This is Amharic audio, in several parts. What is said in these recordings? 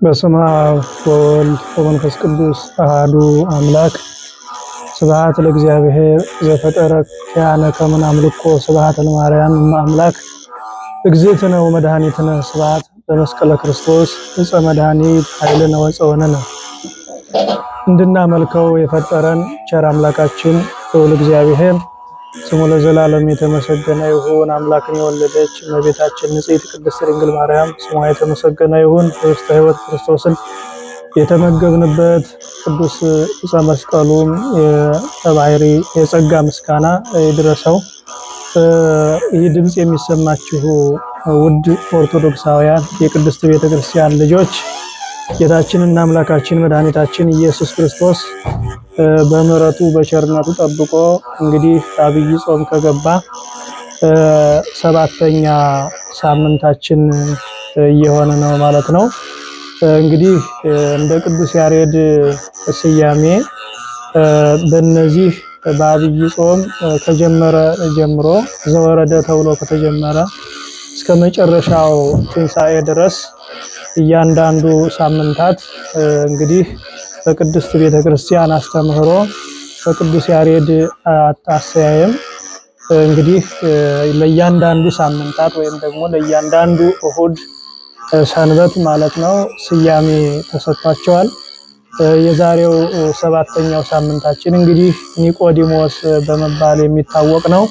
በስመ አብ ወወልድ ወመንፈስ ቅዱስ አሐዱ አምላክ። ስብሐት ለእግዚአብሔር ዘፈጠረ ኪያነ ከመ አምልኮ ስብሐት ለማርያም እመ አምላክ እግዝእትነ ወመድኃኒትነ ስብሐት ለመስቀለ ክርስቶስ ዕፀ መድኃኒት ኃይልነ ወፀወንነ። እንድናመልከው የፈጠረን ቸር አምላካችን ልዑል እግዚአብሔር ስሙ ለዘላለም የተመሰገነ ይሁን። አምላክን የወለደች እመቤታችን ንጽሕት ቅድስት ድንግል ማርያም ስሟ የተመሰገነ ይሁን። ሕይወተ ሕይወት ክርስቶስን የተመገብንበት ቅዱስ ዕፀ መስቀሉም የባህሪ የጸጋ ምስጋና ይድረሰው። ይህ ድምፅ የሚሰማችሁ ውድ ኦርቶዶክሳውያን የቅድስት ቤተክርስቲያን ልጆች ጌታችንና አምላካችን መድኃኒታችን ኢየሱስ ክርስቶስ በምሕረቱ በቸርነቱ ጠብቆ እንግዲህ አብይ ጾም ከገባ ሰባተኛ ሳምንታችን እየሆነ ነው ማለት ነው። እንግዲህ እንደ ቅዱስ ያሬድ ስያሜ በእነዚህ በአብይ ጾም ከጀመረ ጀምሮ ዘወረደ ተብሎ ከተጀመረ እስከ መጨረሻው ትንሣኤ ድረስ እያንዳንዱ ሳምንታት እንግዲህ በቅድስት ቤተክርስቲያን አስተምህሮ በቅዱስ ያሬድ አስተያየም እንግዲህ ለእያንዳንዱ ሳምንታት ወይም ደግሞ ለእያንዳንዱ እሁድ ሰንበት ማለት ነው ስያሜ ተሰጥቷቸዋል። የዛሬው ሰባተኛው ሳምንታችን እንግዲህ ኒቆዲሞስ በመባል የሚታወቅ ነው።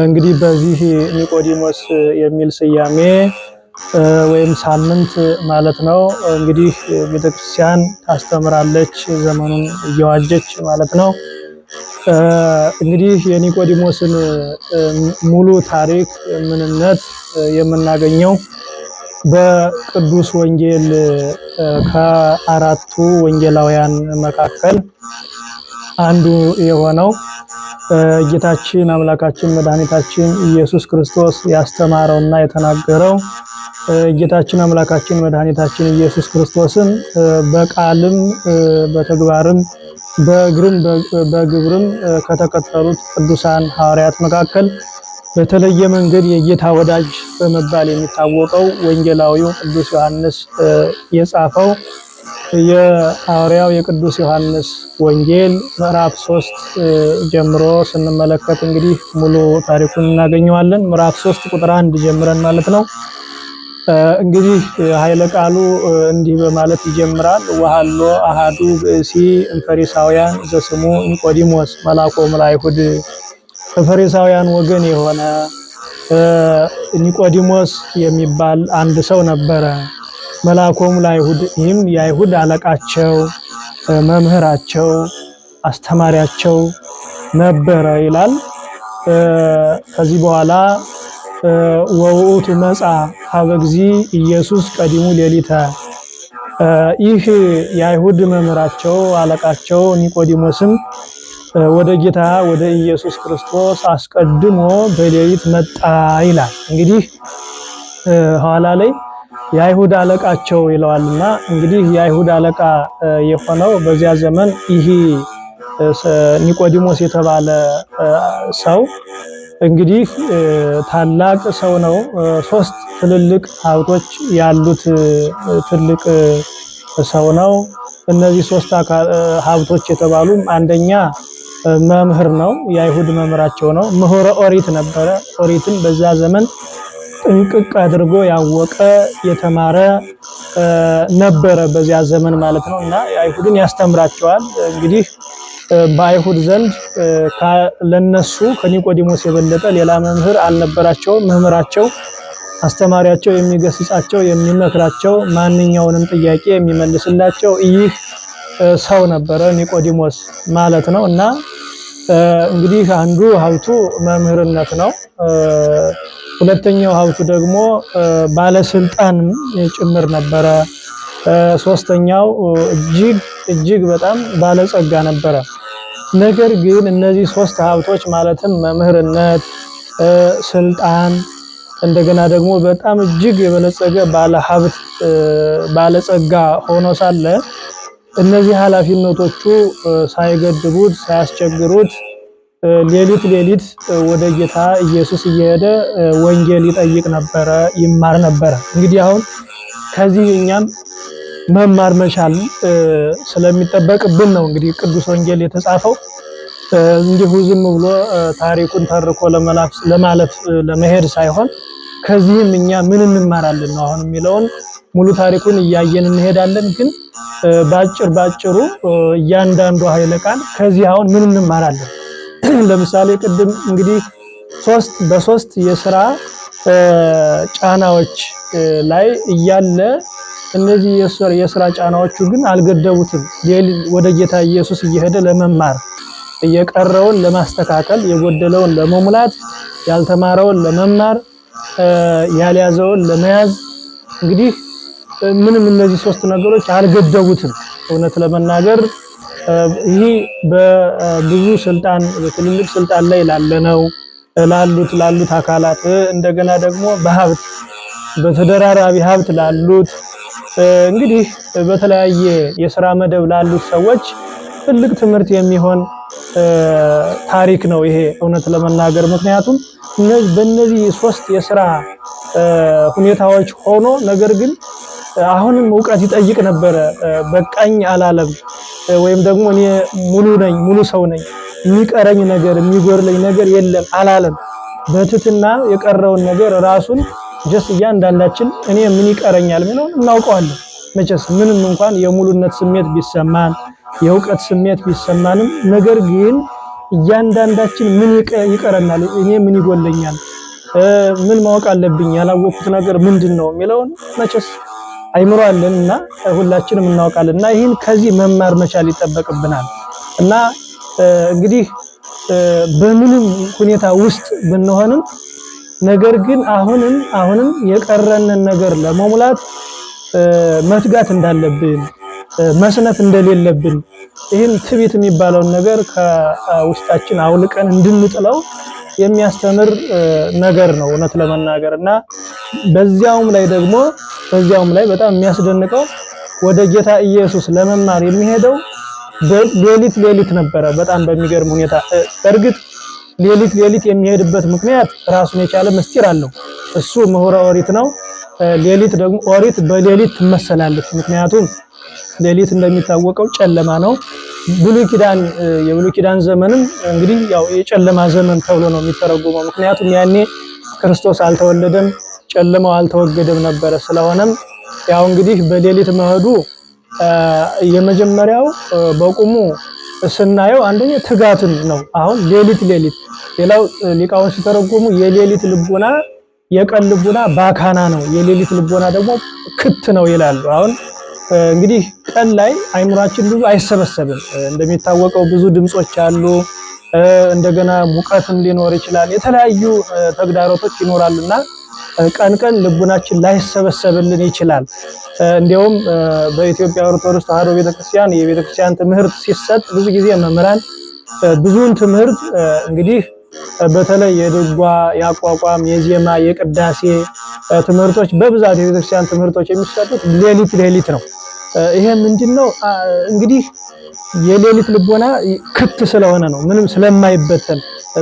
እንግዲህ በዚህ ኒቆዲሞስ የሚል ስያሜ ወይም ሳምንት ማለት ነው እንግዲህ ቤተክርስቲያን ታስተምራለች ዘመኑን እየዋጀች ማለት ነው። እንግዲህ የኒቆዲሞስን ሙሉ ታሪክ ምንነት የምናገኘው በቅዱስ ወንጌል ከአራቱ ወንጌላውያን መካከል አንዱ የሆነው ጌታችን አምላካችን መድኃኒታችን ኢየሱስ ክርስቶስ ያስተማረውና የተናገረው ጌታችን አምላካችን መድኃኒታችን ኢየሱስ ክርስቶስን በቃልም በተግባርም በግብርም ከተከተሉት ቅዱሳን ሐዋርያት መካከል በተለየ መንገድ የጌታ ወዳጅ በመባል የሚታወቀው ወንጌላዊው ቅዱስ ዮሐንስ የጻፈው የሐዋርያው የቅዱስ ዮሐንስ ወንጌል ምዕራፍ 3 ጀምሮ ስንመለከት እንግዲህ ሙሉ ታሪኩን እናገኘዋለን። ምዕራፍ 3 ቁጥር 1 ጀምረን ማለት ነው። እንግዲህ ኃይለ ቃሉ እንዲህ በማለት ይጀምራል። ወሃሎ አሃዱ ብእሲ እምፈሪሳውያን ዘስሙ ኒቆዲሞስ መልአኮሙ ለአይሁድ። ከፈሪሳውያን ወገን የሆነ ኒቆዲሞስ የሚባል አንድ ሰው ነበረ። መልአኮሙ ለአይሁድ፣ ይህም የአይሁድ አለቃቸው መምህራቸው አስተማሪያቸው ነበረ ይላል። ከዚህ በኋላ ወውእቱ መጻ ሀበ እግዚእ ኢየሱስ ቀዲሙ ሌሊተ። ይህ የአይሁድ መምህራቸው አለቃቸው ኒቆዲሞስም ወደ ጌታ ወደ ኢየሱስ ክርስቶስ አስቀድሞ በሌሊት መጣ ይላል። እንግዲህ ኋላ ላይ የአይሁድ አለቃቸው ይለዋልና እንግዲህ የአይሁድ አለቃ የሆነው በዚያ ዘመን ይህ ኒቆዲሞስ የተባለ ሰው እንግዲህ ታላቅ ሰው ነው። 3 ትልልቅ ሀብቶች ያሉት ትልቅ ሰው ነው። እነዚህ 3 ሀብቶች የተባሉ አንደኛ መምህር ነው። የአይሁድ መምህራቸው ነው። ምሁረ ኦሪት ነበረ። ኦሪትን በዛ ዘመን ጥንቅቅ አድርጎ ያወቀ የተማረ ነበረ በዚያ ዘመን ማለት ነው። እና አይሁድን ያስተምራቸዋል። እንግዲህ በአይሁድ ዘንድ ለነሱ ከኒቆዲሞስ የበለጠ ሌላ መምህር አልነበራቸውም። መምህራቸው አስተማሪያቸው የሚገስጻቸው የሚመክራቸው ማንኛውንም ጥያቄ የሚመልስላቸው ይህ ሰው ነበረ ኒቆዲሞስ ማለት ነው። እና እንግዲህ አንዱ ሀብቱ መምህርነት ነው። ሁለተኛው ሀብቱ ደግሞ ባለስልጣን ጭምር ነበረ። ሶስተኛው እጅግ በጣም ባለጸጋ ነበረ። ነገር ግን እነዚህ 3 ሀብቶች ማለትም መምህርነት፣ ስልጣን እንደገና ደግሞ በጣም እጅግ የበለጸገ ባለሀብት ባለጸጋ ሆኖ ሳለ እነዚህ ኃላፊነቶቹ ሳይገድቡት ሳያስቸግሩት ሌሊት ወደ ጌታ ኢየሱስ እየሄደ ወንጌል ይጠይቅ ነበረ፣ ይማር ነበረ። እንግዲህ አሁን ከዚህ እኛም መማር መቻል ስለሚጠበቅብን ነው እንግዲህ ቅዱስ ወንጌል የተጻፈው። እንዲሁ ዝም ብሎ ታሪኩን ተርኮ ለማለፍ ለመሄድ ሳይሆን ከዚህም እኛ ምን እንማራለን ነው አሁን የሚለውን ሙሉ ታሪኩን እያየን እንሄዳለን። ግን ባጭሩ እያንዳንዱ ኃይለ ቃል ከዚህ አሁን ምን እንማራለን? ለምሳሌ ቅድም እንግዲህ በሶስት የሥራ ጫናዎች ላይ እያለ እነዚህ የሥራ ጫናዎቹ ግን አልገደቡትም። ወደ ጌታ ኢየሱስ እየሄደ ለመማር፣ የቀረውን ለማስተካከል፣ የጎደለውን ለመሙላት፣ ያልተማረውን ለመማር፣ ያልያዘውን ለመያዝ እንግዲህ ምንም እነዚህ ሶስት ነገሮች አልገደቡትም። እውነት ለመናገር ይህ በብዙ ስልጣን በትልልቅ ስልጣን ላይ ላሉት አካላት እንደገና ደግሞ በሀብት በተደራራቢ ሀብት ላሉት እንግዲህ በተለያየ የሥራ መደብ ላሉት ሰዎች ትልቅ ትምህርት የሚሆን ታሪክ ነው ይሄ እውነት ለመናገር። ምክንያቱም በእነዚህ ሶስት የሥራ ሁኔታዎች ሆኖ ነገር ግን አሁንም ዕውቀት ይጠይቅ ነበረ። በቃኝ አላለም። ወይም ደግሞ እኔ ሙሉ ሰው ነኝ፣ የሚቀረኝ ነገር የሚጎርለኝ ነገር የለም አላለም። በትህትና የቀረውን ነገር ራሱን እያንዳንዳችን እኔ ምን ይቀረኛል ብለው እናውቀዋለን። መቼስ ምንም እንኳን የሙሉነት ስሜት ቢሰማን የዕውቀት ስሜት ቢሰማንም ነገር ግን እያንዳንዳችን ምን ይቀረናል፣ እኔ ምን ይጎለኛል፣ ምን ማወቅ አለብኝ፣ ያላወቅኩት ነገር ምንድነው የሚለውን መቼስ አይምሮ አለንና ሁላችንም እናውቃለን። እና ይህን ከዚህ መማር መቻል ይጠበቅብናል። እና እንግዲህ በምንም ሁኔታ ውስጥ ብንሆንም ነገር ግን አሁንም የቀረንን ነገር ለመሙላት መትጋት እንዳለብን መስነፍ እንደሌለብን ይህን ትዕቢት የሚባለውን ነገር ከውስጣችን አውልቀን እንድንጥለው የሚያስተምር ነገር ነው እውነት ለመናገር። እና በዚያውም ላይ በጣም የሚያስደንቀው ወደ ጌታ ኢየሱስ ለመማር የሚሄደው ሌሊት ነበረ። በጣም በሚገርም ሁኔታ በእርግጥ ሌሊት የሚሄድበት ምክንያት ራሱን የቻለ ምስጢር አለው። እሱ ምሁረ ኦሪት ነው። ሌሊት ደግሞ ኦሪት በሌሊት ትመሰላለች። ምክንያቱም ሌሊት እንደሚታወቀው ጨለማ ነው። የብሉይ ኪዳን ዘመንም እንግዲህ ያው የጨለማ ዘመን ተብሎ ነው የሚተረጎመው። ምክንያቱም ያኔ ክርስቶስ አልተወለደም፣ ጨለማው አልተወገደም ነበረ። ስለሆነም ያው እንግዲህ በሌሊት መሄዱ የመጀመሪያው በቁሙ ስናየው አንደኛ ትጋትን ነው። አሁን ሌሊት ሌላው ሊቃውንት ሲተረጎሙ የሌሊት ልቦና የቀን ልቦና ባካና ነው፣ የሌሊት ልቦና ደግሞ ክት ነው ይላሉ። አሁን እንግዲህ ቀን ላይ አይምሯችን ብዙ አይሰበሰብም። እንደሚታወቀው ብዙ ድምጾች አሉ። እንደገና ሙቀትም ሊኖር ይችላል። የተለያዩ ተግዳሮቶች ይኖራሉና ቀን ልቡናችን ላይሰበሰብልን ይችላል። እንዲያውም በኢትዮጵያ ኦርቶዶክስ ተዋሕዶ ቤተክርስቲያን የቤተክርስቲያን ትምህርት ሲሰጥ ብዙ ጊዜ መምህራን ብዙውን ትምህርት እንግዲህ በተለይ የድጓ፣ የአቋቋም፣ የዜማ፣ የቅዳሴ ትምህርቶች በብዛት የቤተክርስቲያን ትምህርቶች የሚሰጡት ሌሊት ነው። ይሄ ምንድነው እንግዲህ የሌሊት ልቦና ክት ስለሆነ ነው፣ ምንም ስለማይበተን።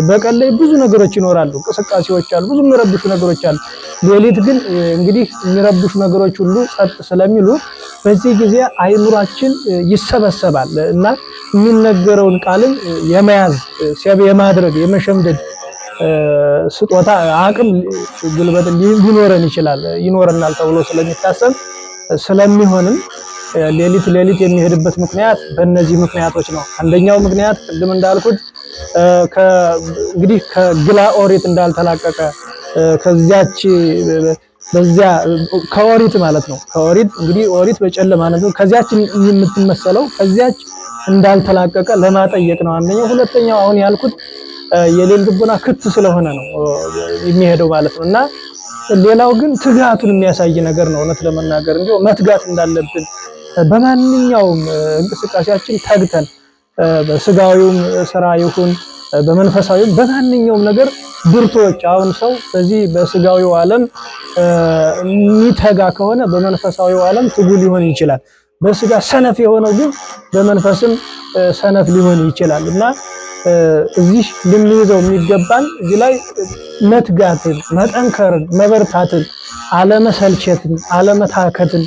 በቀን ላይ ብዙ ነገሮች ይኖራሉ፣ እንቅስቃሴዎች አሉ፣ ብዙ የሚረብሹ ነገሮች አሉ። ሌሊት ግን እንግዲህ የሚረብሹ ነገሮች ሁሉ ጸጥ ስለሚሉ በዚህ ጊዜ አይምሯችን ይሰበሰባል እና የሚነገረውን ቃልን የመያዝ የማድረግ የመሸምደድ ስጦታ አቅም ጉልበት ይኖረናል ተብሎ ስለሚታሰብ ስለሚሆንም ሌሊት የሚሄድበት ምክንያት በእነዚህ ምክንያቶች ነው። አንደኛው ምክንያት ቅድም እንዳልኩት እንግዲህ ከግላ ኦሪት እንዳልተላቀቀ ከኦሪት ማለት ነው። ከኦሪት እንግዲህ ኦሪት በጨለማ ነው፣ ከዚያች የምትመሰለው ከዚያች እንዳልተላቀቀ ለማጠየቅ ነው አንደኛው። ሁለተኛው አሁን ያልኩት የሌሊት ልቦና ክት ስለሆነ ነው የሚሄደው ማለት ነው። እና ሌላው ግን ትጋቱን የሚያሳይ ነገር ነው። እውነት ለመናገር እንዲሁ መትጋት እንዳለብን በማንኛውም እንቅስቃሴያችን ተግተን በስጋዊውም ስራ ይሁን በመንፈሳዊም በማንኛውም ነገር ብርቶች። አሁን ሰው በዚህ በስጋዊው ዓለም የሚተጋ ከሆነ በመንፈሳዊው ዓለም ትጉ ሊሆን ይችላል። በስጋ ሰነፍ የሆነው ግን በመንፈስም ሰነፍ ሊሆን ይችላል እና እዚህ ልንይዘው የሚገባን እዚህ ላይ መትጋትን፣ መጠንከርን፣ መበርታትን አለመሰልቸትን፣ አለመታከትን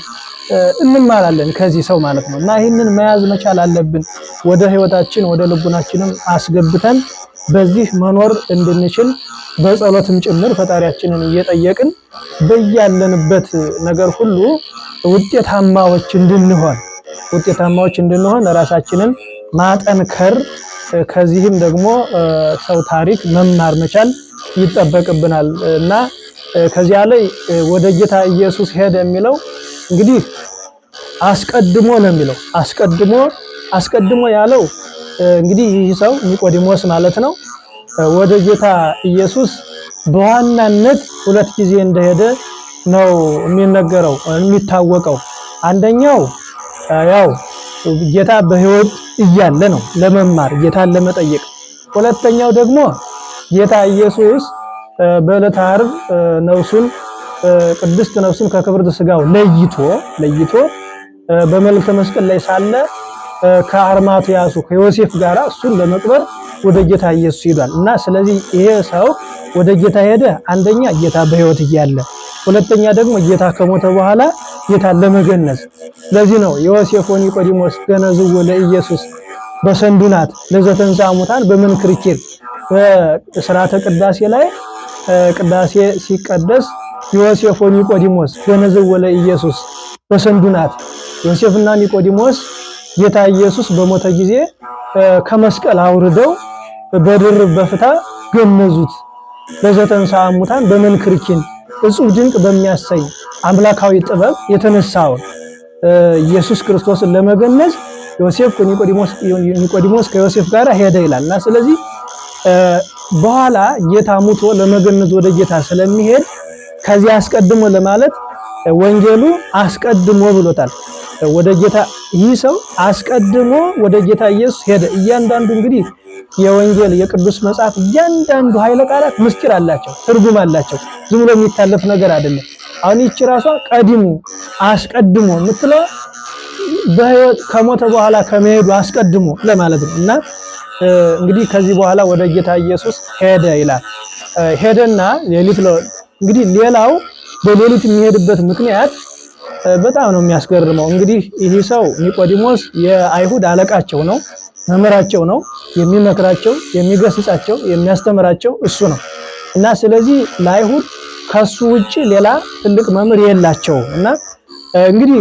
እንማራለን ከዚህ ሰው ማለት ነው። እና ይህንን መያዝ መቻል አለብን። ወደ ህይወታችን ወደ ልቡናችንም አስገብተን በዚህ መኖር እንድንችል በጸሎትም ጭምር ፈጣሪያችንን እየጠየቅን በያለንበት ነገር ሁሉ ውጤታማዎች እንድንሆን ራሳችንን ማጠንከር ከዚህም ደግሞ ሰው ታሪክ መማር መቻል ይጠበቅብናል እና ከዚያ ላይ ወደ ጌታ ኢየሱስ ሄደ የሚለው እንግዲህ አስቀድሞ ነው የሚለው አስቀድሞ ያለው እንግዲህ ይህ ሰው ኒቆዲሞስ ማለት ነው። ወደ ጌታ ኢየሱስ በዋናነት 2 ጊዜ እንደሄደ ነው የሚነገረው የሚታወቀው። አንደኛው ያው ጌታ በሕይወት እያለ ነው ለመማር ጌታን ለመጠየቅ። ሁለተኛው ደግሞ ጌታ ኢየሱስ በዕለተ ዓርብ ቅድስት ነፍሱን ከክብርት ሥጋው ለይቶ በመልዕልተ መስቀል ላይ ሳለ ከአርማትያሱ ከዮሴፍ ጋር እሱን ለመቅበር ወደ ጌታ ኢየሱስ ሄዷል እና ስለዚህ ይሄ ሰው ወደ ጌታ ሄደ አንደኛ ጌታ በሕይወት እያለ፣ ሁለተኛ ደግሞ ጌታ ከሞተ በኋላ ጌታን ለመገነዝ። ስለዚህ ነው ዮሴፍ ወኒቆዲሞስ ገነዝዎ ለኢየሱስ በሰንዱናት ለዘተንሥአ እሙታን በመንክርኪር በሥርዓተ ቅዳሴ ላይ ቅዳሴ ሲቀደስ ዮሴፍ ወኒቆዲሞስ ገነዝዎ ለኢየሱስ በሰንዱናት ዮሴፍና ኒቆዲሞስ ጌታ ኢየሱስ በሞተ ጊዜ ከመስቀል አውርደው በድርብ በፍታ ገነዙት። ለዘተንሥአ እሙታን በመንክርኪን እጹብ ድንቅ በሚያሰኝ አምላካዊ ጥበብ የተነሳውን ኢየሱስ ክርስቶስን ለመገነዝ ዮሴፍ ኒቆዲሞስ ከዮሴፍ ጋር ሄደ ይላልና ስለዚህ በኋላ ጌታ ሙቶ ለመገነዝ ወደ ጌታ ስለሚሄድ ከዚህ አስቀድሞ ለማለት ወንጌሉ አስቀድሞ ብሎታል። ወደ ጌታ ይህ ሰው አስቀድሞ ወደ ጌታ ኢየሱስ ሄደ። እያንዳንዱ እንግዲህ የወንጌል የቅዱስ መጽሐፍ እያንዳንዱ ኃይለ ቃላት ምስጢር አላቸው፣ ትርጉም አላቸው። ዝም ብሎ የሚታለፍ ነገር አይደለም። አሁን ይህች ራሷ አስቀድሞ የምትለው በሕይወት ከሞተ በኋላ ከመሄዱ አስቀድሞ ለማለት ነው እና እንግዲህ ከዚህ በኋላ ወደ ጌታ ኢየሱስ ሄደ ይላል። ሄደና ሌሊት እንግዲህ ሌላው በሌሊት የሚሄድበት ምክንያት በጣም ነው የሚያስገርመው። እንግዲህ ይህ ሰው ኒቆዲሞስ የአይሁድ አለቃቸው ነው፣ መምህራቸው ነው። የሚመክራቸው፣ የሚገስጻቸው፣ የሚያስተምራቸው እሱ ነው እና ስለዚህ ለአይሁድ ከሱ ውጪ ሌላ ትልቅ መምህር የላቸው እና እንግዲህ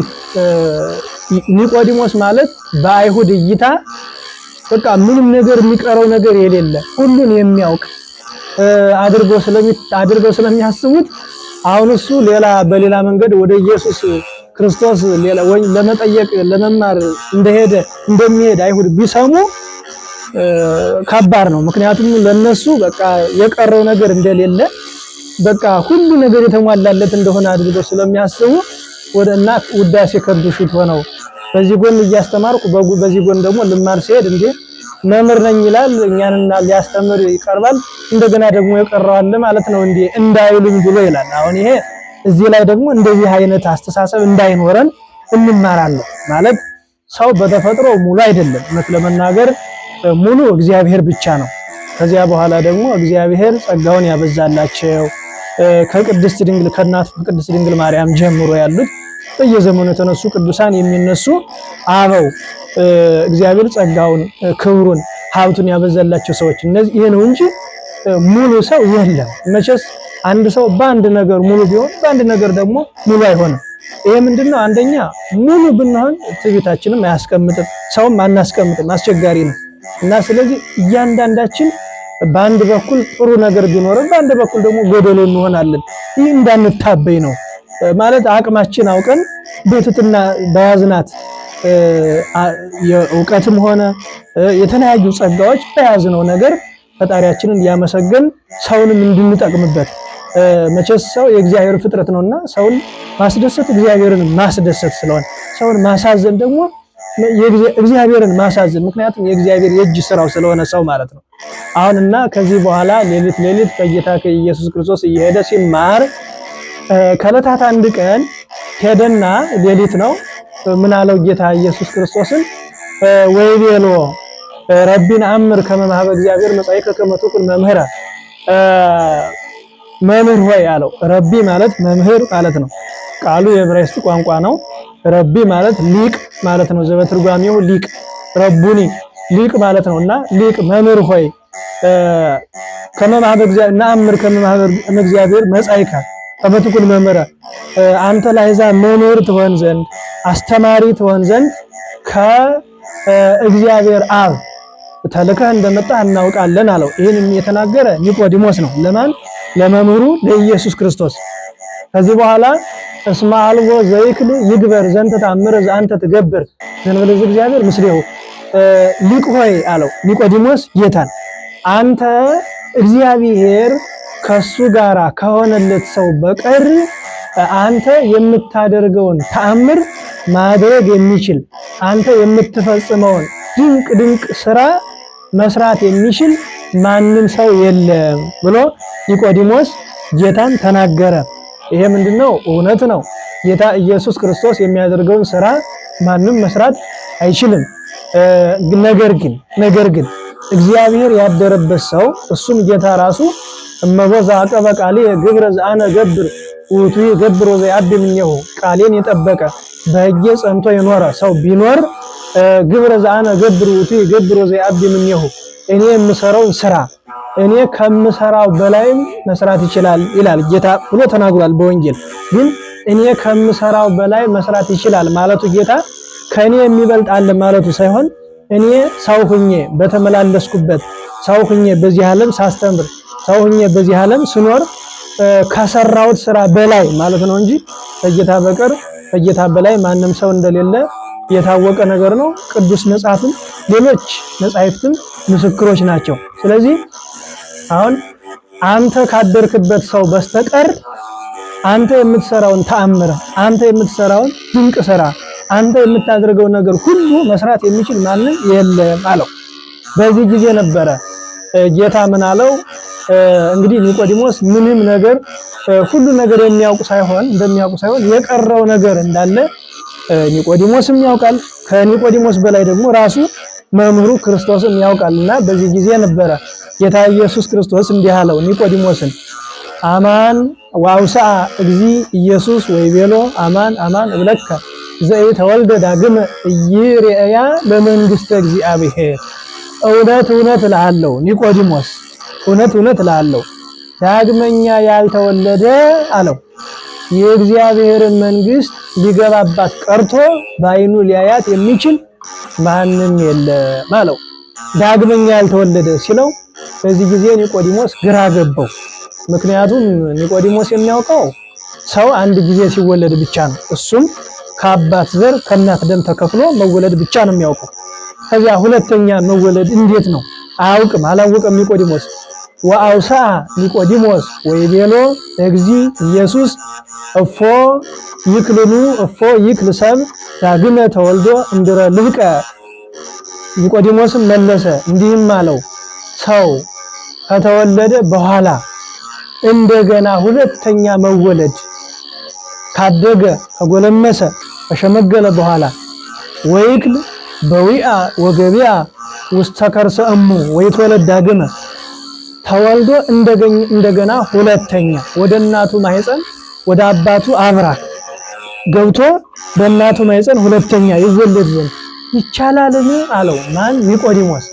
ኒቆዲሞስ ማለት በአይሁድ እይታ በቃ ምንም ነገር የሚቀረው ነገር የሌለ ሁሉን የሚያውቅ አድርገው ስለሚያስቡት አሁን እሱ በሌላ መንገድ ወደ ኢየሱስ ክርስቶስ ለመጠየቅ ለመማር እንደሚሄድ አይሁድ ቢሰሙ ከባድ ነው። ምክንያቱም ለነሱ በቃ የቀረው ነገር እንደሌለ በቃ ሁሉ ነገር የተሟላለት እንደሆነ አድርገው ስለሚያስቡ ወደና ውዳሴ ከንቱ ሽት ሆነው በዚህ ጎን እያስተማርኩ በዚህ ጎን ደግሞ ልማር ሲሄድ እንዴ መምህር ነኝ ይላል፣ እኛንና ሊያስተምር ይቀርባል፣ እንደገና ደግሞ የቀረው አለ ማለት ነው እንዴ እንዳይሉኝ ብሎ ይላል። አሁን ይሄ እዚህ ላይ ደግሞ እንደዚህ አይነት አስተሳሰብ እንዳይኖረን እንማራለን ማለት ሰው በተፈጥሮ ሙሉ አይደለም። እውነት ለመናገር ሙሉ እግዚአብሔር ብቻ ነው። ከዚያ በኋላ ደግሞ እግዚአብሔር ጸጋውን ያበዛላቸው ከቅድስት ድንግል ከእናቱ ቅድስት ድንግል ማርያም ጀምሮ ያሉት በየዘመኑ የተነሱ ቅዱሳን የሚነሱ አበው እግዚአብሔር ጸጋውን ክብሩን ሀብቱን ያበዛላቸው ሰዎች እነዚህ ይሄ ነው እንጂ ሙሉ ሰው የለም። መቼስ አንድ ሰው በአንድ ነገር ሙሉ ቢሆን በአንድ ነገር ደግሞ ሙሉ አይሆንም። ይሄ ምንድነው? አንደኛ ሙሉ ብንሆን ትዕቢታችንም አያስቀምጥም፣ ሰውም አናስቀምጥም፣ አስቸጋሪ ነው እና ስለዚህ እያንዳንዳችን በአንድ በኩል ጥሩ ነገር ቢኖርም በአንድ በኩል ደግሞ ጎደሎ እንሆናለን። ይህ እንዳንታበይ ነው ማለት አቅማችን አውቀን በትህትና በያዝናት የእውቀትም ሆነ የተለያዩ ጸጋዎች በያዝነው ነገር ፈጣሪያችንን ያመሰገን ሰውንም እንድንጠቅምበት። መቼስ ሰው የእግዚአብሔር ፍጥረት ነውና ሰውን ማስደሰት እግዚአብሔርን ማስደሰት ስለሆነ ሰውን ማሳዘን ደግሞ እግዚአብሔርን ማሳዘን፣ ምክንያቱም የእግዚአብሔር የእጅ ስራው ስለሆነ ሰው ማለት ነው። አሁንና ከዚህ በኋላ ሌሊት ከጌታ ከኢየሱስ ክርስቶስ እየሄደ ሲማር ከዕለታት አንድ ቀን ሄደና ሌሊት ነው ምን አለው ጌታ ኢየሱስ ክርስቶስን ወይቤሎ ረቢን አምር ከመ ማህበ እግዚአብሔር መጻኢከ ከመ ትኩን መምህራ መምህር ሆይ አለው። ረቢ ማለት መምህር ማለት ነው። ቃሉ የዕብራይስጥ ቋንቋ ነው። ረቢ ማለት ሊቅ ማለት ነው። ዘበትርጓሜው ሊቅ ረቡኒ ሊቅ ማለት ነውና ሊቅ መምህር ሆይ ከመማህበ እግዚአብሔር ነአምር ከመማህበ እግዚአብሔር መጻይካ ከመትኩን መምህረ አንተ ለአሕዛብ መምህር ትሆን ዘንድ አስተማሪ ትሆን ዘንድ ከእግዚአብሔር አብ ተልከህ እንደመጣህ እናውቃለን አለው። ይህን የተናገረ ኒቆዲሞስ ነው። ለማን? ለመምህሩ ለኢየሱስ ክርስቶስ። ከዚህ በኋላ እስመ አልቦ ዘይክል ይግበር ዘንተ ተአምረ ዘአንተ ትገብር ዘእንበለ እግዚአብሔር ምስሌሁ ሊቅ ሆይ አለው። ኒቆዲሞስ ጌታን አንተ እግዚአብሔር ከሱ ጋራ ከሆነለት ሰው በቀር አንተ የምታደርገውን ተአምር ማድረግ የሚችል አንተ የምትፈጽመውን ድንቅ ድንቅ ስራ መስራት የሚችል ማንም ሰው የለም ብሎ ኒቆዲሞስ ጌታን ተናገረ። ይሄ ምንድነው? እውነት ነው። ጌታ ኢየሱስ ክርስቶስ የሚያደርገውን ስራ ማንም መስራት አይችልም። ነገር ግን እግዚአብሔር ያደረበት ሰው እሱም ጌታ ራሱ እመቦዛ አቀበ ቃሌ ግብረ ዘአነ ገብር ውእቱ ይገብር ወዘያብብ እምኔሁ ቃሌን የጠበቀ በሕጌ ጸንቶ የኖረ ሰው ቢኖር ግብረ ዘአነ ገብር ውእቱ ይገብር ወዘያብብ እምኔሁ እኔ የምሰራውን ስራ እኔ ከምሰራው በላይም መስራት ይችላል ይላል ጌታ ብሎ ተናግሯል በወንጌል። ግን እኔ ከምሰራው በላይ መስራት ይችላል ማለቱ ጌታ ከኔ የሚበልጥ አለ ማለቱ ሳይሆን እኔ ሰው ሁኜ በተመላለስኩበት ሰው ሁኜ በዚህ ዓለም ሳስተምር ሰው ሁኜ በዚህ ዓለም ስኖር ከሰራውት ስራ በላይ ማለት ነው እንጂ ከጌታ በቀር ከጌታ በላይ ማንም ሰው እንደሌለ የታወቀ ነገር ነው። ቅዱስ መጽሐፍም ሌሎች መጻሕፍትም ምስክሮች ናቸው። ስለዚህ አሁን አንተ ካደርክበት ሰው በስተቀር አንተ የምትሰራውን ተአምር አንተ የምትሰራውን ድንቅ ስራ አንተ የምታደርገው ነገር ሁሉ መስራት የሚችል ማንም የለም አለው። በዚህ ጊዜ ነበረ ጌታ ምን አለው? እንግዲህ ኒቆዲሞስ ምንም ነገር ሁሉ ነገር እንደሚያውቁ ሳይሆን የቀረው ነገር እንዳለ ኒቆዲሞስም ያውቃል። ከኒቆዲሞስ በላይ ደግሞ ራሱ መምህሩ ክርስቶስም ያውቃልና በዚህ ጊዜ ነበረ ጌታ ኢየሱስ ክርስቶስ እንዲህ አለው ኒቆዲሞስን አማን ወአውስአ እግዚ ኢየሱስ ወይቤሎ አማን አማን እብለከ ዘኢተወልደ ዳግመ ኢይሬያ በመንግስተ እግዚአብሔር እውነት እውነት እልሃለሁ ኒቆዲሞስ እውነት እውነት እልሃለሁ ዳግመኛ ያልተወለደ አለው የእግዚአብሔርን መንግስት ሊገባባት ቀርቶ በዓይኑ ሊያያት የሚችል ማንም የለም አለው። ዳግመኛ ያልተወለደ ሲለው በዚህ ጊዜ ኒቆዲሞስ ግራ ገባው። ምክንያቱም ኒቆዲሞስ የሚያውቀው ሰው አንድ ጊዜ ሲወለድ ብቻ ነው። እሱም ከአባት ዘር ከእናት ደም ተከፍሎ መወለድ ብቻ ነው የሚያውቀው። ከዚያ ሁለተኛ መወለድ እንዴት ነው? አያውቅም፣ አላወቀም ኒቆዲሞስ። ወአውሳ ኒቆዲሞስ ወይቤሎ እግዚ ኢየሱስ እፎ ይክልኑ እፎ ይክል ሰብ ዳግመ ተወልዶ እንድረ ልብቀ። ኒቆዲሞስም መለሰ እንዲህም አለው ሰው ከተወለደ በኋላ እንደገና ሁለተኛ መወለድ ካደገ ከጎለመሰ ከሸመገለ በኋላ ወይክል በዊአ ወገቢያ ውስተ ከርሰ እሙ ወይተወለድ ዳግመ ተወልዶ እንደገና ሁለተኛ ወደ እናቱ ማህፀን ወደ አባቱ አብራክ ገብቶ በእናቱ ማህፀን ሁለተኛ ይወለድ ዘንድ ይቻላልን አለው። ማን? ኒቆዲሞስ።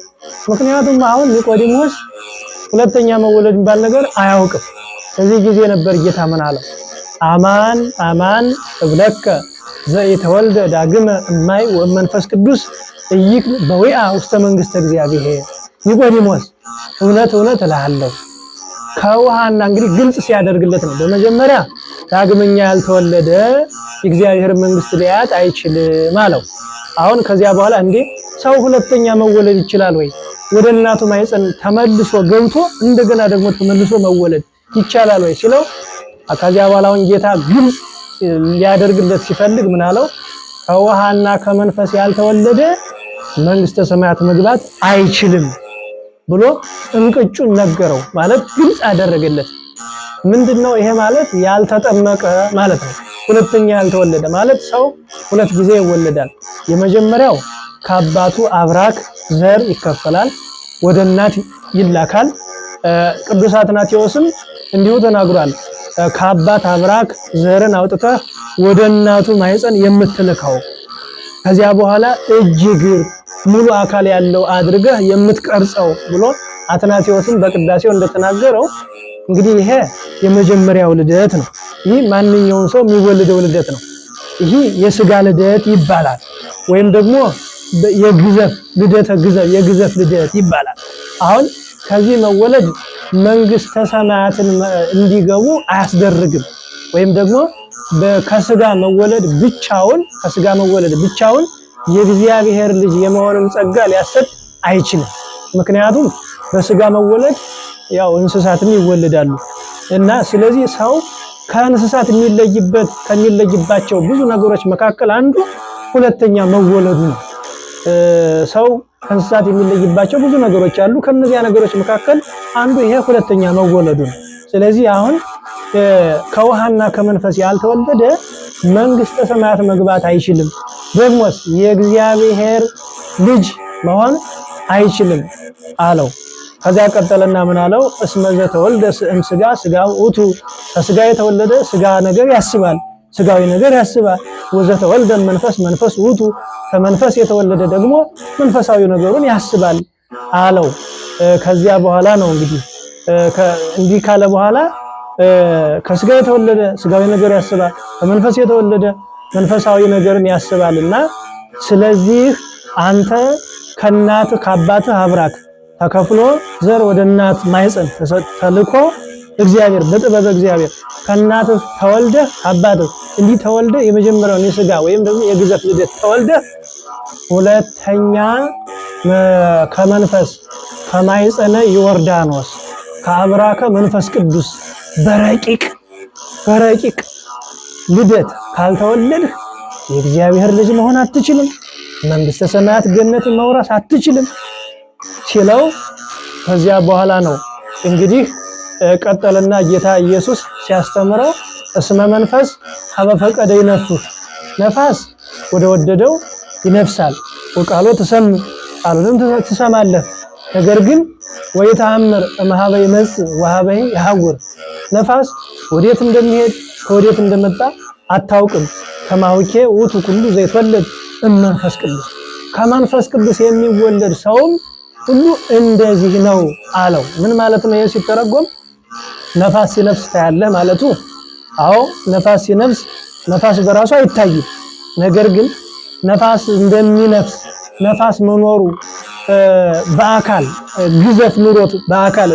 ምክንያቱም አሁን ኒቆዲሞስ ሁለተኛ መወለድ የሚባል ነገር አያውቅም። በዚህ ጊዜ ነበር ጌታ ምን አለው? አማን አማን እብለከ ዘኢተወልደ ዳግመ እማይ ወመንፈስ ቅዱስ እይክል በዊአ ውስተ መንግስተ እግዚአብሔር። ኒቆዲሞስ እውነት እውነት እልሃለሁ ከውሃና እንግዲህ ግልጽ ሲያደርግለት ነው። በመጀመሪያ ዳግመኛ ያልተወለደ የእግዚአብሔር መንግስት ሊያያት አይችልም አለው። አሁን ከዚያ በኋላ እንዴ ሰው ሁለተኛ መወለድ ይችላል ወይ? ወደ እናቱ ማህፀን ተመልሶ ገብቶ እንደገና ደግሞ ተመልሶ መወለድ ይቻላል ወይ ሲለው ከዚያ በኋላ አሁን ጌታ ግልጽ ሊያደርግለት ሲፈልግ ምን አለው? ከውሃና ከመንፈስ ያልተወለደ መንግስተ ሰማያት መግባት አይችልም ብሎ እንቅጩን ነገረው። ማለት ግልጽ አደረገለት። ምንድነው ይሄ ማለት? ያልተጠመቀ ማለት ነው። ሁለተኛ ያልተወለደ ማለት ሰው ሁለት ጊዜ ይወለዳል። የመጀመሪያው ከአባቱ አብራክ ዘር ይከፈላል፣ ወደ እናት ይላካል። ቅዱስ አትናቴዎስም እንዲሁ ተናግሯል። ከአባት አብራክ ዘርን አውጥተህ ወደ እናቱ ማህፀን የምትልከው ከዚያ በኋላ እጅ እግር ሙሉ አካል ያለው አድርገህ የምትቀርጸው ብሎ አትናቴዎስም በቅዳሴው እንደተናገረው እንግዲህ ይሄ የመጀመሪያው ልደት ነው። ይህ ማንኛውም ሰው የሚወለደው ልደት ነው። ይህ የስጋ ልደት ይባላል። ወይም ደግሞ የግዘፍ ልደተ ግዘፍ የግዘፍ ልደት ይባላል። አሁን ከዚህ መወለድ መንግስተ ሰማያትን እንዲገቡ አያስደርግም። ወይም ደግሞ ከስጋ መወለድ ብቻውን የእግዚአብሔር ልጅ የመሆንን ጸጋ ሊያሰጥ አይችልም። ምክንያቱም በስጋ መወለድ ያው እንስሳትም ይወለዳሉ እና ስለዚህ ሰው ከእንስሳት ከሚለይባቸው ብዙ ነገሮች መካከል አንዱ ሁለተኛ መወለዱ ነው። ሰው ከእንስሳት የሚለይባቸው ብዙ ነገሮች አሉ። ከነዚያ ነገሮች መካከል አንዱ ይሄ ሁለተኛ መወለዱ ነው። ስለዚህ አሁን ከውሃና ከመንፈስ ያልተወለደ መንግስተ ሰማያት መግባት አይችልም። ደግሞስ የእግዚአብሔር ልጅ መሆን አይችልም አለው። ከዚያ ቀጠለና ምን አለው? እስመ ዘተወልደ እምሥጋ ሥጋው ውእቱ፣ ከሥጋ የተወለደ ሥጋ ነገር ያስባል፣ ሥጋዊ ነገር ያስባል። ወዘተወልደ መንፈስ መንፈስ ውእቱ፣ ከመንፈስ የተወለደ ደግሞ መንፈሳዊ ነገሩን ያስባል አለው። ከዚያ በኋላ ነው እንግዲህ እንዲህ ካለ በኋላ ከሥጋ የተወለደ ሥጋዊ ነገር ያስባል፣ ከመንፈስ የተወለደ መንፈሳዊ ነገርን ያስባልና ስለዚህ አንተ ከእናት ከአባትህ አብራክ ተከፍሎ ዘር ወደ እናት ማህፀን ተልኮ እግዚአብሔር በጥበበ እግዚአብሔር ከእናትህ ተወልደህ አባትህ እንዲህ ተወልደህ የመጀመሪያውን የሥጋ ወይም ደግሞ የግዘፍ ልደት ተወልደህ ሁለተኛ ከመንፈስ ከማህፀነ ዮርዳኖስ ከአብራከ መንፈስ ቅዱስ በረቂቅ ልደት ካልተወለድህ የእግዚአብሔር ልጅ መሆን አትችልም። መንግስተ ሰማያት ገነትን መውረስ አትችልም ሲለው ከዚያ በኋላ ነው እንግዲህ ቀጠለና ጌታ ኢየሱስ ሲያስተምረው እስመ መንፈስ ሀበ ፈቀደ ይነፍስ፣ ነፋስ ወደ ወደደው ይነፍሳል። ወቃሎ ትሰምዕ፣ ቃሉንም ትሰማለህ። ነገር ግን ወይተአምር እምኀበ ይመጽእ ወኀበ ይሐውር፣ ነፋስ ወዴት እንደሚሄድ ከወዴት እንደመጣ አታውቅም። ከማውኬ ውእቱ ኩሉ ዘይትወለድ እመንፈስ ቅዱስ፣ ከመንፈስ ቅዱስ የሚወለድ ሰውም ሁሉ እንደዚህ ነው አለው። ምን ማለት ነው? ይሄ ሲተረጎም ነፋስ ሲነፍስ ታያለህ ማለቱ። አዎ ነፋስ ሲነፍስ፣ ነፋስ በራሱ አይታይም። ነገር ግን ነፋስ እንደሚነፍስ ነፋስ መኖሩ በአካል ግዘፍ ኑሮት በአካል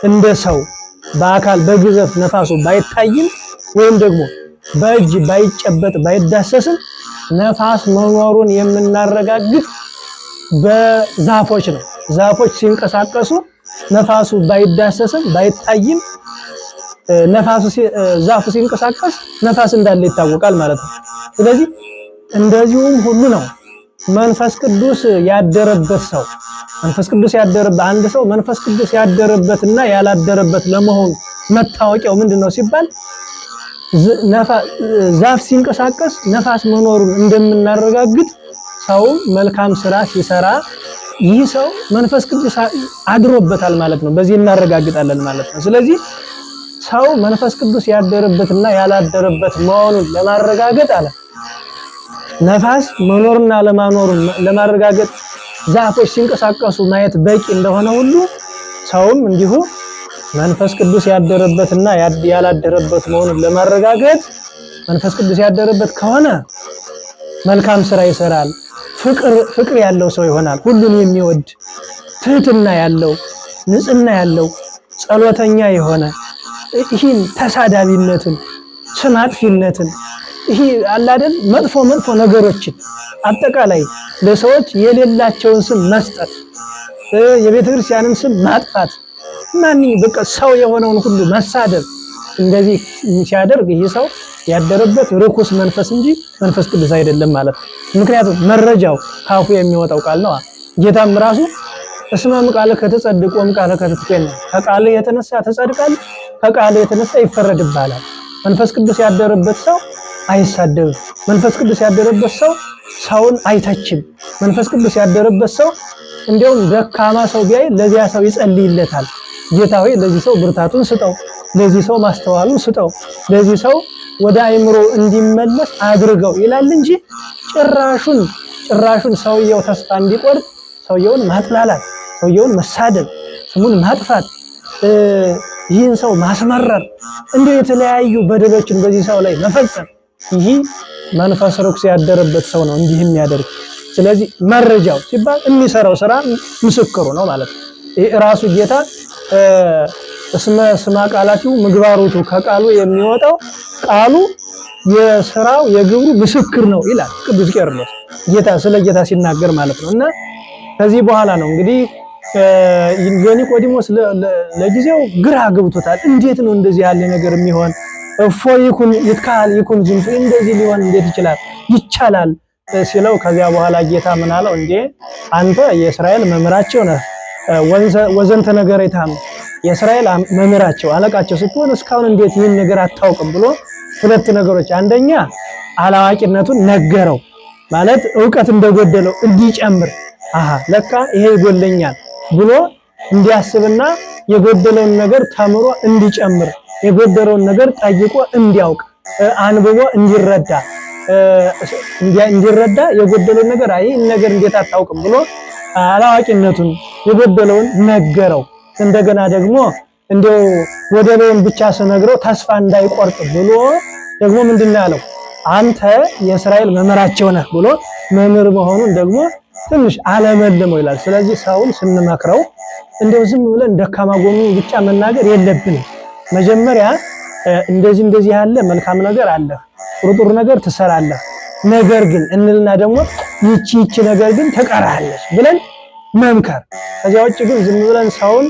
እንደ ሰው በአካል በግዘፍ ነፋሱ ባይታይም ወይም ደግሞ በእጅ ባይጨበጥ ባይዳሰስም ነፋስ መኖሩን የምናረጋግጥ በዛፎች ነው። ዛፎች ሲንቀሳቀሱ ነፋሱ ባይዳሰስም ባይታይም ዛፉ ሲንቀሳቀስ ነፋስ እንዳለ ይታወቃል ማለት ነው። ስለዚህ እንደዚሁም ሁሉ ነው መንፈስ ቅዱስ ያደረበት ሰው አንድ ሰው መንፈስ ቅዱስ ያደረበትና ያላደረበት ለመሆኑ መታወቂያው ምንድነው ሲባል ዛፍ ሲንቀሳቀስ ነፋስ መኖሩን እንደምናረጋግጥ ሰው መልካም ስራ ሲሰራ ይህ ሰው መንፈስ ቅዱስ አድሮበታል ማለት ነው። በዚህ እናረጋግጣለን ማለት ነው። ስለዚህ ሰው መንፈስ ቅዱስ ያደረበትና ያላደረበት መሆኑን ለማረጋገጥ አለ ነፋስ መኖርና ለማኖሩን ለማረጋገጥ ዛፎች ሲንቀሳቀሱ ማየት በቂ እንደሆነ ሁሉ ሰውም እንዲሁ መንፈስ ቅዱስ ያደረበትና ያላደረበት መሆኑን ለማረጋገጥ መንፈስ ቅዱስ ያደረበት ከሆነ መልካም ስራ ይሰራል። ፍቅር ያለው ሰው ይሆናል። ሁሉን የሚወድ ትህትና ያለው ንጽህና ያለው ጸሎተኛ የሆነ ይህን ተሳዳቢነትን ስም አጥፊነትን ይሄ አላደል መጥፎ ነገሮችን አጠቃላይ ለሰዎች የሌላቸውን ስም መስጠት የቤተ ክርስቲያንን ስም ማጥፋት በቃ ሰው የሆነውን ሁሉ መሳደብ እንደዚህ ሲያደርግ ይህ ሰው ያደረበት ርኩስ መንፈስ እንጂ መንፈስ ቅዱስ አይደለም ማለት ነው። ምክንያቱም መረጃው ካፉ የሚወጣው ቃል ነው። ጌታም ራሱ እስመም ቃልከ ትጸድቅ ወእምቃልከ ትትቀኝ፣ ከቃልህ የተነሳ ትጸድቃለህ፣ ከቃልህ የተነሳ ይፈረድብሃል። መንፈስ ቅዱስ ያደረበት ሰው አይሳደብም። መንፈስ ቅዱስ ያደረበት ሰው ሰውን አይተችም። መንፈስ ቅዱስ ያደረበት ሰው እንዲያውም ደካማ ሰው ቢያይ ለዚያ ሰው ይጸልይለታል። ጌታ ሆይ ለዚህ ሰው ብርታቱን ስጠው፣ ለዚህ ሰው ማስተዋሉን ስጠው፣ ለዚህ ሰው ወደ አይምሮ እንዲመለስ አድርገው ይላል እንጂ ጭራሹን ሰውየው ተስፋ እንዲቆርጥ ሰውየውን ማጥላላት፣ ሰውየውን መሳደብ፣ ስሙን ማጥፋት፣ ይህን ሰው ማስመረር፣ እንደ የተለያዩ በደሎችን በዚህ ሰው ላይ መፈጸም፣ ይህ መንፈስ ርኩስ ያደረበት ሰው ነው እንዲህ የሚያደርግ። ስለዚህ መረጃው ሲባል የሚሰራው ስራ ምስክሩ ነው ማለት ነው። ይህ ራሱ ጌታ ስማ ቃላቲው ምግባሩቱ ከቃሉ የሚወጣው ቃሉ የስራው የግብሩ ምስክር ነው ይላል ቅዱስ ቄርሎስ ጌታ ስለ ጌታ ሲናገር ማለት ነው። እና ከዚህ በኋላ ነው እንግዲህ ኒቆዲሞስ ለጊዜው ግራ ገብቶታል። እንዴት ነው እንደዚህ ያለ ነገር የሚሆን? እፎ ይኩን ዝንቱ እንደዚህ ሊሆን እንዴት ይችላል? ይቻላል ሲለው ከዚያ በኋላ ጌታ ምን አለው? እንዴ አንተ የእስራኤል መምህራቸው ነህ፣ ወዘንተ ነገር ይታም የእስራኤል መምህራቸው አለቃቸው ስትሆን እስካሁን እንዴት ይህን ነገር አታውቅም ብሎ ሁለት ነገሮች፣ አንደኛ አላዋቂነቱን ነገረው፣ ማለት ዕውቀት እንደጎደለው እንዲጨምር፣ ለካ ይሄ ይጎለኛል ብሎ እንዲያስብና የጎደለውን ነገር ተምሮ እንዲጨምር፣ የጎደለውን ነገር ጠይቆ እንዲያውቅ፣ አንብቦ እንዲረዳ የጎደለውን ነገር ይህን ነገር እንዴት አታውቅም ብሎ አላዋቂነቱን የጎደለውን ነገረው። እንደገና ደግሞ እንደው ጎደለውን ብቻ ስነግረው ተስፋ እንዳይቆርጥ ብሎ ደግሞ ምንድነው ያለው? አንተ የእስራኤል መምህራቸው ነህ ብሎ መምህር መሆኑን ደግሞ ትንሽ አለመልመው ይላል። ስለዚህ ሰውን ስንመክረው እንደው ዝም ብለን ደካማ ጎኑን ብቻ መናገር የለብንም። መጀመሪያ እንደዚህ ያለ መልካም ነገር አለ፣ ጥሩ ነገር ትሰራለህ፣ ነገር ግን እንልና ደግሞ ይቺ ነገር ግን ተቀራለች ብለን መምከር። ከዚያ ውጭ ግን ዝም ብለን ሰውን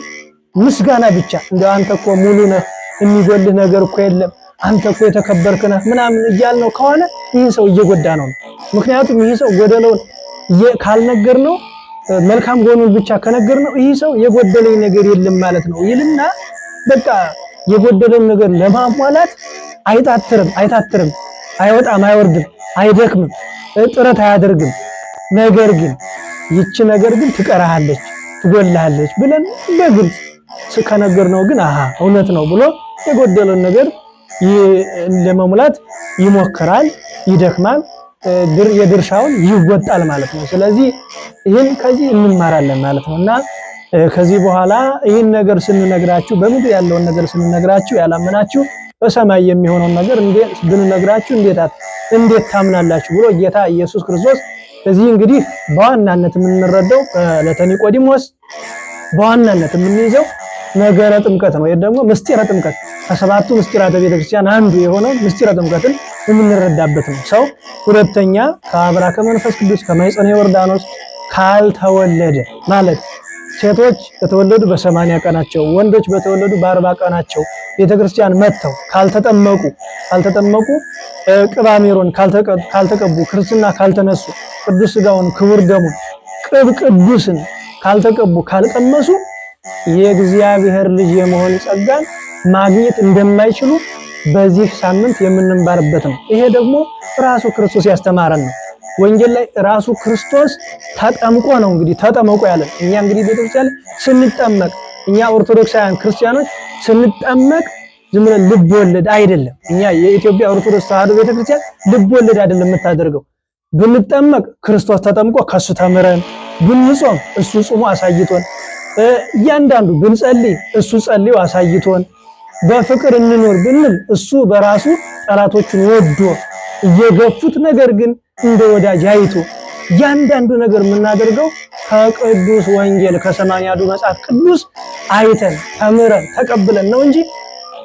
ምስጋና ብቻ እንደው አንተ እኮ ሙሉ ነህ፣ የሚጎልህ ነገር እኮ የለም፣ አንተ እኮ የተከበርክ ነህ ምናምን እያልነው ከሆነ ይህ ሰው እየጎዳ ነው። ምክንያቱም ይህ ሰው ጎደለውን ካልነገርነው፣ መልካም ጎኑን ብቻ ከነገርነው ይህ ሰው የጎደለኝ ነገር የለም ማለት ነው ይልና በቃ የጎደለውን ነገር ለማሟላት አይታትርም፣ አይወጣም፣ አይወርድም፣ አይደክምም፣ ጥረት አያደርግም። ነገር ግን ይቺ ነገር ግን ትቀራለች፣ ትጎላለች ብለን በግልጽ ከነገርነው ግን እውነት ነው ብሎ የጎደለውን ነገር ለመሙላት ይሞክራል፣ ይደክማል፣ የድርሻውን ይወጣል ማለት ነው። ስለዚህ ይህን ከዚህ እንማራለን ማለት ነው። እና ከዚህ በኋላ ይህን ነገር ስንነግራችሁ፣ በምድር ያለውን ነገር ስንነግራችሁ ያላመናችሁ በሰማይ የሚሆነውን ነገር ብንነግራችሁ እንዴት ታምናላችሁ ብሎ ጌታ ኢየሱስ ክርስቶስ እዚህ እንግዲህ በዋናነት የምንረዳው ለኒቆዲሞስ በዋናነት የምንይዘው ነገረ ጥምቀት ነው። ይሄ ደግሞ ምስጢረ ጥምቀት ከሰባቱ ምስጢራተ ቤተክርስቲያን አንዱ የሆነው ምስጢረ ጥምቀትን የምንረዳበት ነው። ሰው ሁለተኛ ከአብራ ከመንፈስ ቅዱስ ከማኅፀነ ዮርዳኖስ ካልተወለደ ማለት ሴቶች በተወለዱ በ80 ቀናቸው፣ ወንዶች በተወለዱ በ40 ቀናቸው ቤተክርስቲያን መጥተው ካልተጠመቁ ቅባሜሮን ካልተቀቡ፣ ክርስትና ካልተነሱ፣ ቅዱስ ሥጋውን ክቡር ደሙን ቅዱስን ካልተቀቡ ካልቀመሱ የእግዚአብሔር ልጅ የመሆን ጸጋን ማግኘት እንደማይችሉ በዚህ ሳምንት የምንማርበት ነው። ይሄ ደግሞ ራሱ ክርስቶስ ያስተማረን ነው። ወንጌል ላይ ራሱ ክርስቶስ ተጠምቆ ነው እንግዲህ ተጠመቁ ያለን። እኛ እንግዲህ ቤተክርስቲያን ስንጠመቅ፣ እኛ ኦርቶዶክሳውያን ክርስቲያኖች ስንጠመቅ ዝም ብለን ልብ ወለድ አይደለም። እኛ የኢትዮጵያ ኦርቶዶክስ ተዋሕዶ ቤተክርስቲያን ልብ ወለድ አይደለም የምታደርገው። ብንጠመቅ ክርስቶስ ተጠምቆ ከሱ ተምረን፣ ብንጾም እሱ ጾሞ አሳይቶን፣ እያንዳንዱ ብንጸልይ እሱ ጸልዮ አሳይቶን፣ በፍቅር እንኖር ብንል እሱ በራሱ ጠላቶቹን ወዶ እየገፉት ነገር ግን እንደ ወዳጅ አይቶ እያንዳንዱ ነገር የምናደርገው ከቅዱስ ወንጌል ከ80ዱ መጽሐፍ ቅዱስ አይተን ተምረን ተቀብለን ነው እንጂ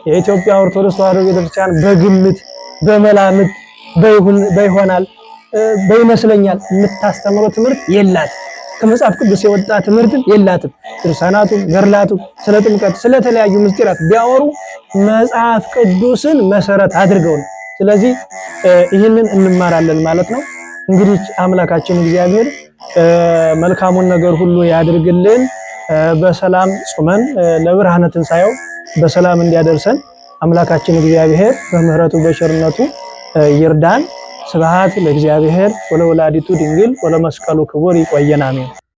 የኢትዮጵያ ኦርቶዶክስ ተዋሕዶ ቤተክርስቲያን በግምት በመላምት በይሆናል በይመስለኛል የምታስተምረው ትምህርት የላትም። ከመጽሐፍ ቅዱስ የወጣ ትምህርት የላትም። ድርሳናቱ፣ ገድላቱ ስለ ጥምቀት ስለተለያዩ ምስጢራት ቢያወሩ መጽሐፍ ቅዱስን መሰረት አድርገው ነው። ስለዚህ ይህንን እንማራለን ማለት ነው። እንግዲህ አምላካችን እግዚአብሔር መልካሙን ነገር ሁሉ ያድርግልን። በሰላም ጾመን ለብርሃነ ትንሣኤው በሰላም እንዲያደርሰን አምላካችን እግዚአብሔር በምህረቱ በቸርነቱ ይርዳን። ስብሐት ለእግዚአብሔር ወለወላዲቱ ድንግል ወለመስቀሉ ክቡር። ይቆየን። አሜን።